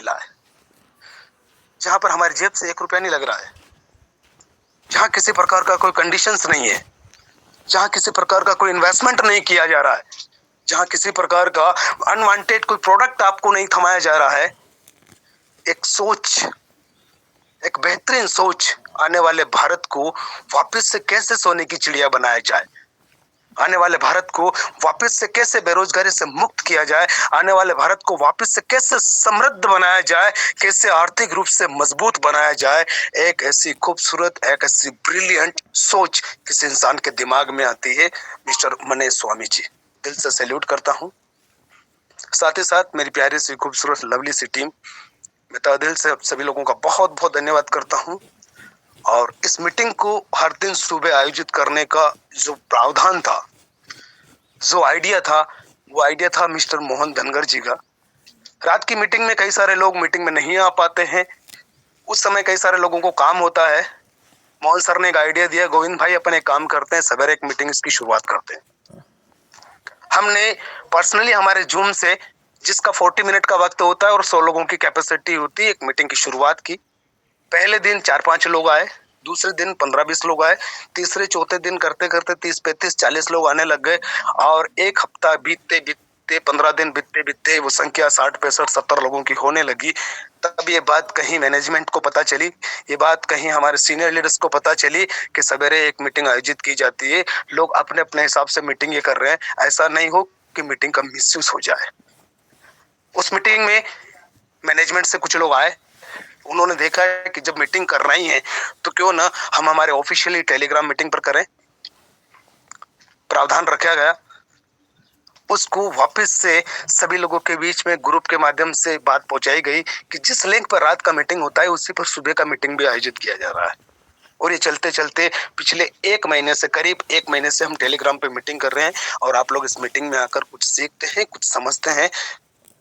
मिला है, जहां पर हमारी जेब से 1 रुपया नहीं लग रहा है, जहां किसी प्रकार का कोई कंडीशंस नहीं है, जहां किसी प्रकार का कोई इन्वेस्टमेंट नहीं किया जा रहा है, जहां किसी प्रकार का अनवांटेड कोई प्रोडक्ट आपको नहीं थमाया जा रहा है। एक सोच, एक बेहतरीन सोच, आने वाले भारत को वापस से कैसे सोने की चिड़िया बनाया जाए, आने वाले भारत को वापस से कैसे बेरोजगारी से मुक्त किया जाए, आने वाले भारत को वापस से कैसे समृद्ध बनाया जाए, कैसे आर्थिक रूप से मजबूत बनाया जाए। एक ऐसी खूबसूरत, एक ऐसी ब्रिलियंट सोच किसी इंसान के दिमाग में आती है। मिस्टर मनीष स्वामी जी, दिल से सैल्यूट करता हूँ। साथ ही साथ मेरी प्यारी सी खूबसूरत लवली सी टीम, मैं तहे दिल से सभी लोगों का बहुत बहुत धन्यवाद करता हूँ। और इस मीटिंग को हर दिन सुबह आयोजित करने का जो प्रावधान था, जो आइडिया था, वो आइडिया था मिस्टर मोहन धनगर जी का। रात की मीटिंग में कई सारे लोग मीटिंग में नहीं आ पाते हैं, उस समय कई सारे लोगों को काम होता है। मोहन सर ने एक आइडिया दिया, गोविंद भाई अपन एक काम करते हैं, सवेरे एक मीटिंग इसकी शुरुआत करते हैं। हमने पर्सनली हमारे जूम से, जिसका 40 मिनट का वक्त होता है और 100 लोगों की कैपेसिटी होती है, एक मीटिंग की शुरुआत की। पहले दिन 4-5 लोग आए, दूसरे दिन 15-20 लोग आए, तीसरे चौथे दिन करते करते 30-35-40 लोग आने लग गए। और एक हफ्ता बीतते बीतते, 15 दिन बीतते बीतते वो संख्या 60-65-70 लोगों की होने लगी। तब ये बात कहीं मैनेजमेंट को पता चली, ये बात कहीं हमारे सीनियर लीडर्स को पता चली कि सवेरे एक मीटिंग आयोजित की जाती है, लोग अपने अपने हिसाब से मीटिंग ये कर रहे हैं, ऐसा नहीं हो कि मीटिंग का मिसयूज हो जाए। उस मीटिंग में मैनेजमेंट से कुछ लोग आए, उन्होंने देखा है कि जब मीटिंग करना ही है तो क्यों ना हम हमारे ऑफिशियली टेलीग्राम मीटिंग पर करें। प्रावधान रखा गया, उसको वापस से सभी लोगों के बीच में ग्रुप के माध्यम से बात पहुंचाई गई कि जिस लिंक पर रात का मीटिंग होता है उसी पर सुबह का मीटिंग भी आयोजित किया जा रहा है। और ये चलते चलते पिछले 1 महीने से, करीब 1 महीने से हम टेलीग्राम पे मीटिंग कर रहे हैं। और आप लोग इस मीटिंग में आकर कुछ सीखते हैं, कुछ समझते हैं,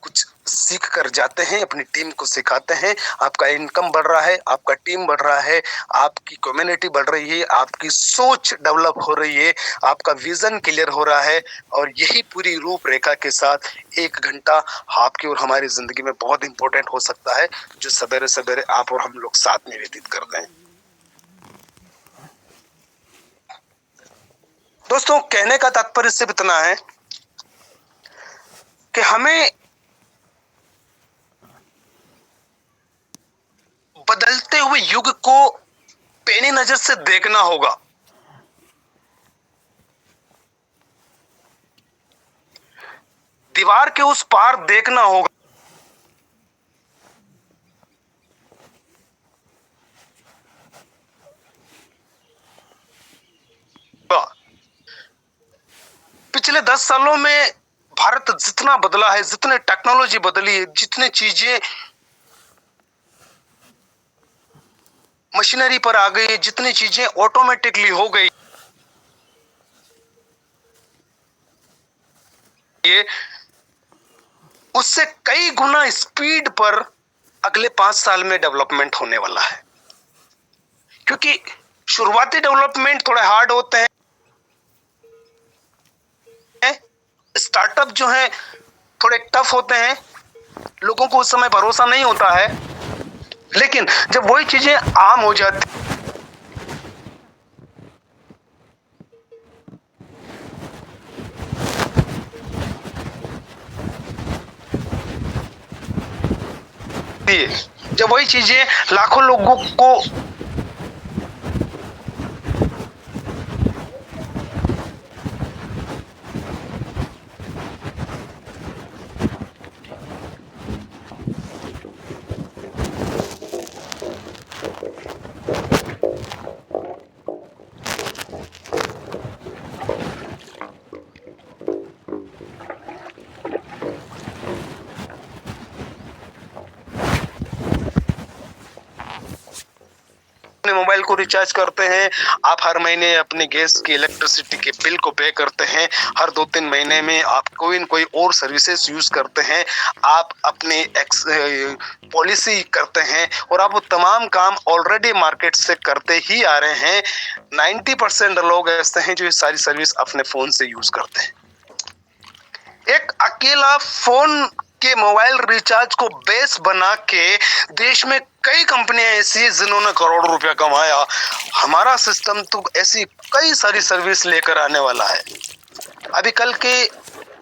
कुछ सीख कर जाते हैं, अपनी टीम को सिखाते हैं। आपका इनकम बढ़ रहा है, आपका टीम बढ़ रहा है, आपकी कम्युनिटी बढ़ रही है, आपकी सोच डेवलप हो रही है, आपका विजन क्लियर हो रहा है। और यही पूरी रूपरेखा के साथ 1 घंटा आपकी और हमारी जिंदगी में बहुत इंपॉर्टेंट हो सकता है, जो सवेरे सवेरे आप और हम लोग साथ में व्यतीत करते हैं। दोस्तों, कहने का तात्पर्य सिर्फ इतना है कि हमें बदलते हुए युग को पैनी नजर से देखना होगा। दीवार के उस पार देखना होगा। पिछले 10 सालों में भारत जितना बदला है, जितने टेक्नोलॉजी बदली है, जितने चीजें मशीनरी पर आ गई, जितनी चीजें ऑटोमेटिकली हो गई, ये उससे कई गुना स्पीड पर अगले 5 साल में डेवलपमेंट होने वाला है। क्योंकि शुरुआती डेवलपमेंट थोड़े हार्ड होते हैं, स्टार्टअप जो है थोड़े टफ होते हैं, लोगों को उस समय भरोसा नहीं होता है। लेकिन जब वही चीजें आम हो जाती है, जब वही चीजें लाखों लोगों को अपने मोबाइल को रिचार्ज करते हैं, आप हर महीने अपने गैस की, इलेक्ट्रिसिटी के बिल को पे करते हैं, हर 2-3 महीने में आप कोई न कोई और सर्विसेज यूज करते हैं, आप अपनी पॉलिसी करते हैं, और आप वो तमाम काम ऑलरेडी मार्केट से करते ही आ रहे हैं। 90% लोग ऐसे हैं जो ये सारी सर्विस अपने फोन से यूज करते हैं। एक अकेला फोन के मोबाइल रिचार्ज को बेस बना के देश में कई कंपनियां ऐसी हैं जिन्होंने करोड़ों रुपया कमाया। हमारा सिस्टम तो ऐसी कई सारी सर्विस लेकर आने वाला है। अभी कल के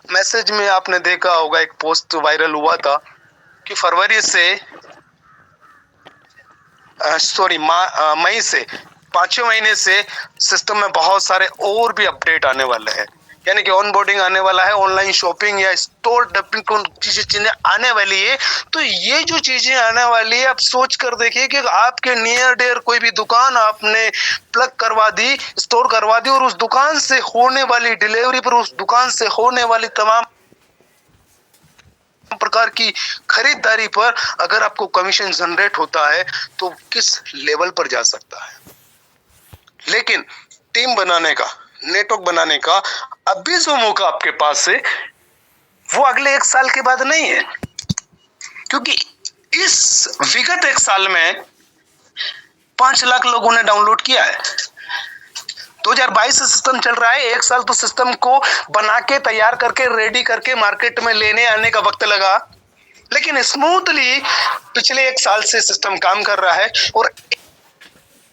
मैसेज में आपने देखा होगा, एक पोस्ट वायरल हुआ था कि फरवरी से मई से 5 महीने से सिस्टम में बहुत सारे और भी अपडेट आने वाले हैं, यानी कि ऑन बोर्डिंग आने वाला है, ऑनलाइन शॉपिंग या स्टोर डंपिंग चीजें आने वाली है। तो ये जो चीजें आने वाली है, आप सोच कर देखिए कि आपके नियर डेयर कोई भी दुकान आपने प्लग करवा दी, स्टोर करवा दी, और उस दुकान से होने वाली डिलीवरी पर, उस दुकान से होने वाली तमाम प्रकार की खरीदारी पर अगर आपको कमीशन जनरेट होता है तो किस लेवल पर जा सकता है। लेकिन टीम बनाने का, नेटवर्क बनाने का अभी जो मौका आपके पास है वो अगले 1 साल के बाद नहीं है, क्योंकि इस विगत 1 साल में 5 लाख लोगों ने डाउनलोड किया है। 2022 से सिस्टम चल रहा है, 1 साल तो सिस्टम को बना के तैयार करके रेडी करके मार्केट में लेने आने का वक्त लगा, लेकिन स्मूथली पिछले 1 साल से सिस्टम काम कर रहा है। और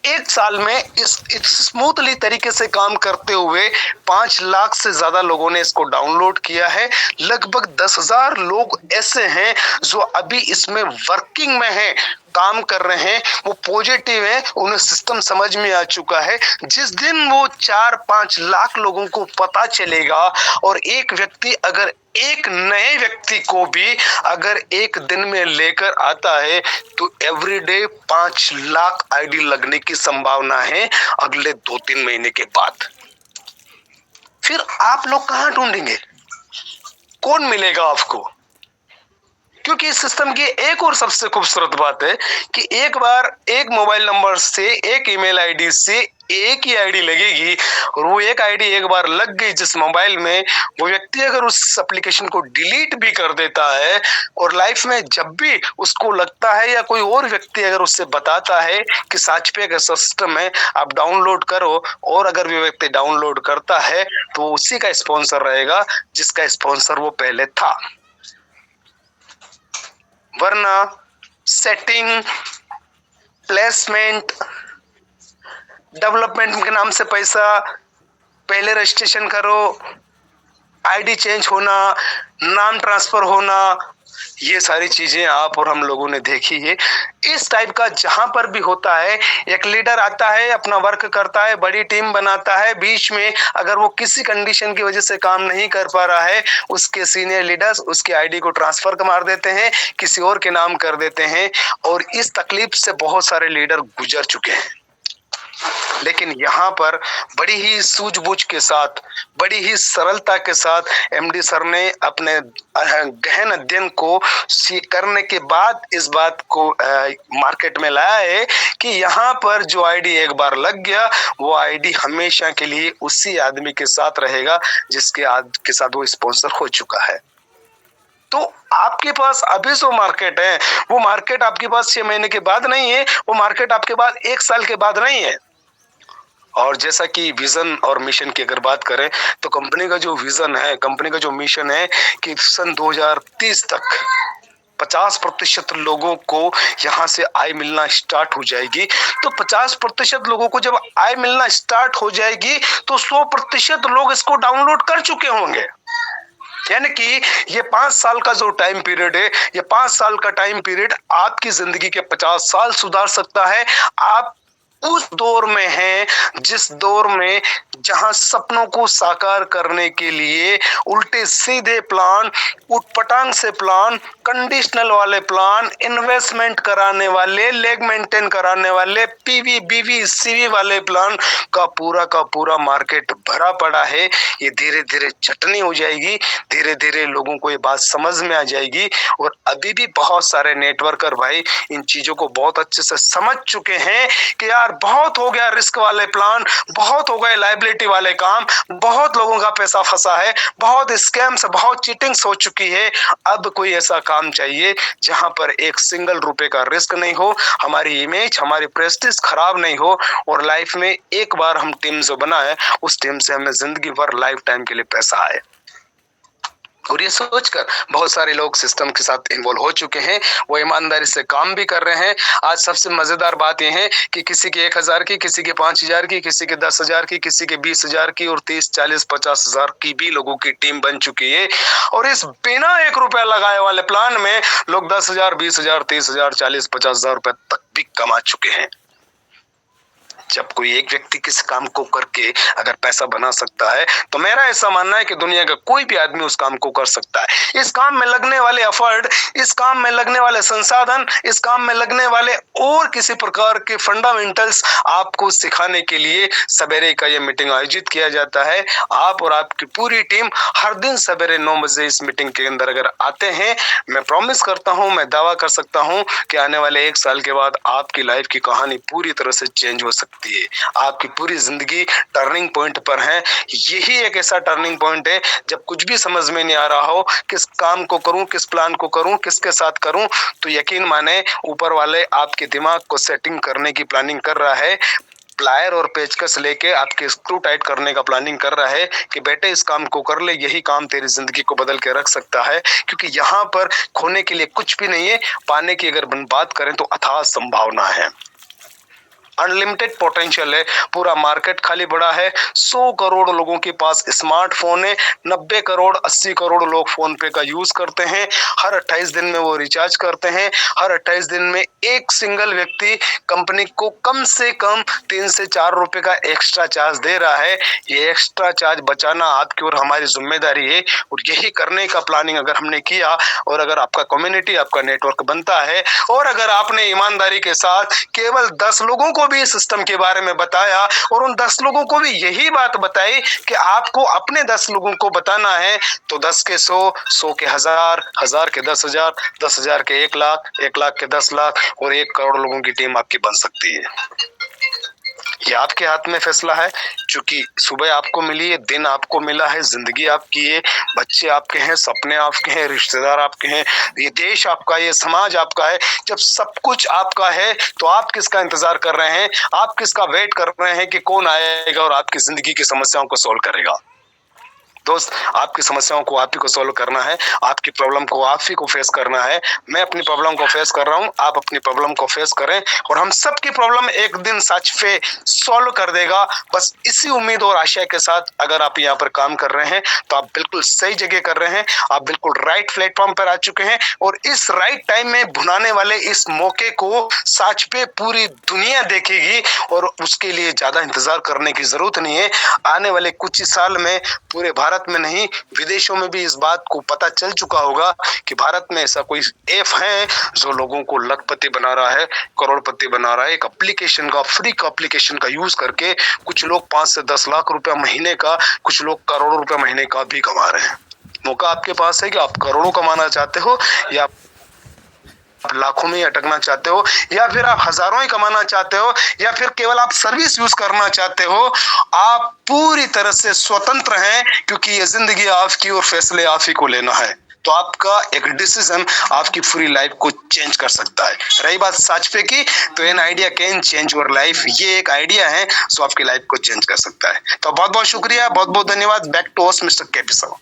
1 साल में इस स्मूथली तरीके से काम करते हुए 5 लाख से ज्यादा लोगों ने इसको डाउनलोड किया है। लगभग 10,000 लोग ऐसे हैं जो अभी इसमें वर्किंग में हैं, काम कर रहे हैं, वो पॉजिटिव है, उन्हें सिस्टम समझ में आ चुका है। जिस दिन वो 4-5 लाख लोगों को पता चलेगा, और एक व्यक्ति अगर एक नए व्यक्ति को भी अगर एक दिन में लेकर आता है तो एवरीडे 5 लाख आईडी लगने की संभावना है अगले 2-3 महीने के बाद। फिर आप लोग कहां ढूंढेंगे, कौन मिलेगा आपको? क्योंकि इस सिस्टम की एक और सबसे खूबसूरत बात है कि एक बार एक मोबाइल नंबर से, एक ईमेल आईडी से एक ही आईडी लगेगी, और वो एक आईडी एक बार लग गई जिस मोबाइल में, वो व्यक्ति अगर उस एप्लीकेशन को डिलीट भी कर देता है और लाइफ में जब भी उसको लगता है या कोई और व्यक्ति अगर उससे बताता है कि साचपे का सिस्टम है, आप डाउनलोड करो, और अगर वो व्यक्ति डाउनलोड करता है तो उसी का स्पॉन्सर रहेगा जिसका स्पॉन्सर वो पहले था। वरना सेटिंग, प्लेसमेंट, डेवलपमेंट के नाम से पैसा, पहले रजिस्ट्रेशन करो, आईडी चेंज होना, नाम ट्रांसफर होना, ये सारी चीजें आप और हम लोगों ने देखी है। इस टाइप का जहां पर भी होता है, एक लीडर आता है, अपना वर्क करता है, बड़ी टीम बनाता है, बीच में अगर वो किसी कंडीशन की वजह से काम नहीं कर पा रहा है, उसके सीनियर लीडर्स उसके आईडी को ट्रांसफर मार देते हैं, किसी और के नाम कर देते हैं, और इस तकलीफ से बहुत सारे लीडर गुजर चुके हैं। लेकिन यहाँ पर बड़ी ही सूझबूझ के साथ, बड़ी ही सरलता के साथ एमडी सर ने अपने गहन अध्ययन को करने के बाद इस बात को मार्केट में लाया है कि यहाँ पर जो आईडी एक बार लग गया, वो आईडी हमेशा के लिए उसी आदमी के साथ रहेगा जिसके साथ वो स्पॉन्सर हो चुका है। तो आपके पास अभी जो मार्केट है, वो मार्केट आपके पास 6 महीने के बाद नहीं है, वो मार्केट आपके पास 1 साल के बाद नहीं है। और जैसा कि विजन और मिशन की अगर बात करें तो कंपनी का जो विजन है, कंपनी का जो मिशन है कि सन 2030 तक 50% लोगों को यहाँ से आय मिलना स्टार्ट हो जाएगी। तो 50% लोगों को जब आय मिलना स्टार्ट हो जाएगी तो 100% लोग इसको डाउनलोड कर चुके होंगे। यानी कि ये 5 साल का जो टाइम पीरियड है, ये 5 साल का टाइम पीरियड आपकी जिंदगी के 50 साल सुधार सकता है। आप उस दौर में हैं जिस दौर में जहां सपनों को साकार करने के लिए उल्टे सीधे प्लान, उटपटांग से प्लान, कंडीशनल वाले प्लान, इन्वेस्टमेंट कराने वाले, लेग मेंटेन कराने वाले, पीवी बीवी सीवी वाले प्लान का पूरा मार्केट भरा पड़ा है। ये धीरे धीरे चटनी हो जाएगी, धीरे धीरे लोगों को ये बात समझ में आ जाएगी। और अभी भी बहुत सारे नेटवर्कर भाई इन चीजों को बहुत अच्छे से समझ चुके हैं कि यार बहुत हो गया रिस्क वाले प्लान, बहुत हो गए लायबिलिटी वाले काम, बहुत लोगों का पैसा फंसा है, बहुत स्कैम्स, बहुत चीटिंग्स हो चुकी है। अब कोई ऐसा काम चाहिए जहां पर एक सिंगल रुपए का रिस्क नहीं हो, हमारी इमेज, हमारी प्रेस्टीज खराब नहीं हो, और लाइफ में एक बार हम टीम जो बना है उस टीम से हमें जिंदगी भर लाइफ टाइम के लिए पैसा आए। और ये सोचकर बहुत सारे लोग सिस्टम के साथ इन्वॉल्व हो चुके हैं, वो ईमानदारी से काम भी कर रहे हैं। आज सबसे मजेदार बात यह है कि किसी के 1,000 की, किसी के 5,000 की, किसी के 10,000 की, किसी के 20,000 की और 30, 40, 50,000 की भी लोगों की टीम बन चुकी है। और इस बिना 1 रुपया लगाए वाले प्लान में लोग 10,000, 20,000, 30,000, 40, 50,000 रुपए तक भी कमा चुके हैं। जब कोई एक व्यक्ति किसी काम को करके अगर पैसा बना सकता है, तो मेरा ऐसा मानना है कि दुनिया का कोई भी आदमी उस काम को कर सकता है। इस काम में लगने वाले एफर्ट, इस काम में लगने वाले संसाधन, इस काम में लगने वाले और किसी प्रकार के फंडामेंटल्स आपको सिखाने के लिए सवेरे का यह मीटिंग आयोजित किया जाता है। आप और आपकी पूरी टीम हर दिन सवेरे 9 बजे इस मीटिंग के अंदर अगर आते हैं, मैं प्रॉमिस करता हूं, मैं दावा कर सकता हूं कि आने वाले 1 साल के बाद आपकी लाइफ की कहानी पूरी तरह से चेंज हो सकती है। आपकी पूरी जिंदगी टर्निंग पॉइंट पर है। यही एक ऐसा टर्निंग पॉइंट है जब कुछ भी समझ में नहीं आ रहा हो, किस काम को करूं, किस प्लान को करूं, किसके साथ करूं, तो यकीन माने ऊपर वाले आपके दिमाग को सेटिंग करने की प्लानिंग कर रहा है। प्लायर और पेचकस लेके आपके स्क्रू टाइट करने का प्लानिंग कर रहा है कि बेटे इस काम को कर ले, यही काम तेरी जिंदगी को बदल के रख सकता है। क्योंकि यहाँ पर खोने के लिए कुछ भी नहीं है, पाने की अगर बात करें तो अथाह संभावना है, अनलिमिटेड पोटेंशियल है। पूरा मार्केट खाली पड़ा है। 100 करोड़ लोगों के पास स्मार्टफोन है। 90 करोड़ 80 करोड़ लोग फोन पे का यूज करते हैं। हर 28 दिन में वो रिचार्ज करते हैं। हर 28 दिन में एक सिंगल व्यक्ति कंपनी को कम से कम 3 से 4 रुपए का एक्स्ट्रा चार्ज दे रहा है। ये एक्स्ट्रा चार्ज बचाना आपकी और हमारी जिम्मेदारी है। और यही करने का प्लानिंग अगर हमने किया, और अगर आपका कम्युनिटी, आपका नेटवर्क बनता है, और अगर आपने ईमानदारी के साथ केवल 10 लोगों को भी इस सिस्टम के बारे में बताया, और उन 10 लोगों को भी यही बात बताई कि आपको अपने 10 लोगों को बताना है, तो 10 के 100, 100 के 1000, 1000 के 10,000, 10,000 के 1 लाख, 1 लाख के 10 लाख और 1 करोड़ लोगों की टीम आपकी बन सकती है। ये आपके हाथ में फैसला है। क्योंकि सुबह आपको मिली है, दिन आपको मिला है, जिंदगी आपकी है, बच्चे आपके हैं, सपने आपके हैं, रिश्तेदार आपके हैं, ये देश आपका, ये समाज आपका है। जब सब कुछ आपका है तो आप किसका इंतजार कर रहे हैं? आप किसका वेट कर रहे हैं कि कौन आएगा और आपकी जिंदगी की समस्याओं को सॉल्व करेगा? दोस्त, आपकी समस्याओं को आप ही को सॉल्व करना है। आपकी प्रॉब्लम को आप ही को फेस करना है। मैं अपनी प्रॉब्लम को फेस कर रहा हूं, आप अपनी प्रॉब्लम को फेस करें, और हम सबकी प्रॉब्लम एक दिन सच पे सॉल्व कर देगा। बस इसी उम्मीद और आशा के साथ अगर आप यहाँ पर काम कर रहे हैं, तो आप बिल्कुल सही जगह कर रहे हैं। आप बिल्कुल राइट प्लेटफॉर्म पर आ चुके हैं, और इस राइट टाइम में भुनाने वाले इस मौके को सच पे पूरी दुनिया देखेगी, और उसके लिए ज्यादा इंतजार करने की जरूरत नहीं है। आने वाले कुछ ही साल में पूरे भारत में नहीं, विदेशों में भी इस बात को पता चल चुका होगा कि भारत में ऐसा कोई ऐप है जो लोगों को लखपति बना रहा है, करोड़पति बना रहा है। एक एप्लीकेशन का, फ्री का एप्लीकेशन का यूज करके कुछ लोग 5 से 10 लाख रुपया महीने का, कुछ लोग करोड़ों रुपया महीने का भी कमा रहे हैं। मौका आपके पास है कि आप करोड़ों कमाना चाहते हो, या आप लाखों में अटकना चाहते हो, या फिर आप हजारों ही कमाना चाहते हो, या फिर केवल आप सर्विस यूज करना चाहते हो। आप पूरी तरह से स्वतंत्र हैं, क्योंकि ये जिंदगी आपकी और फैसले आप ही को लेना है। तो आपका एक डिसीजन आपकी पूरी लाइफ को चेंज कर सकता है। रही बात सच पे की, तो an idea can change your life, ये एक आइडिया है जो आपकी लाइफ को चेंज कर सकता है। तो बहुत बहुत शुक्रिया, बहुत बहुत धन्यवाद। Back to host mister KP साहब।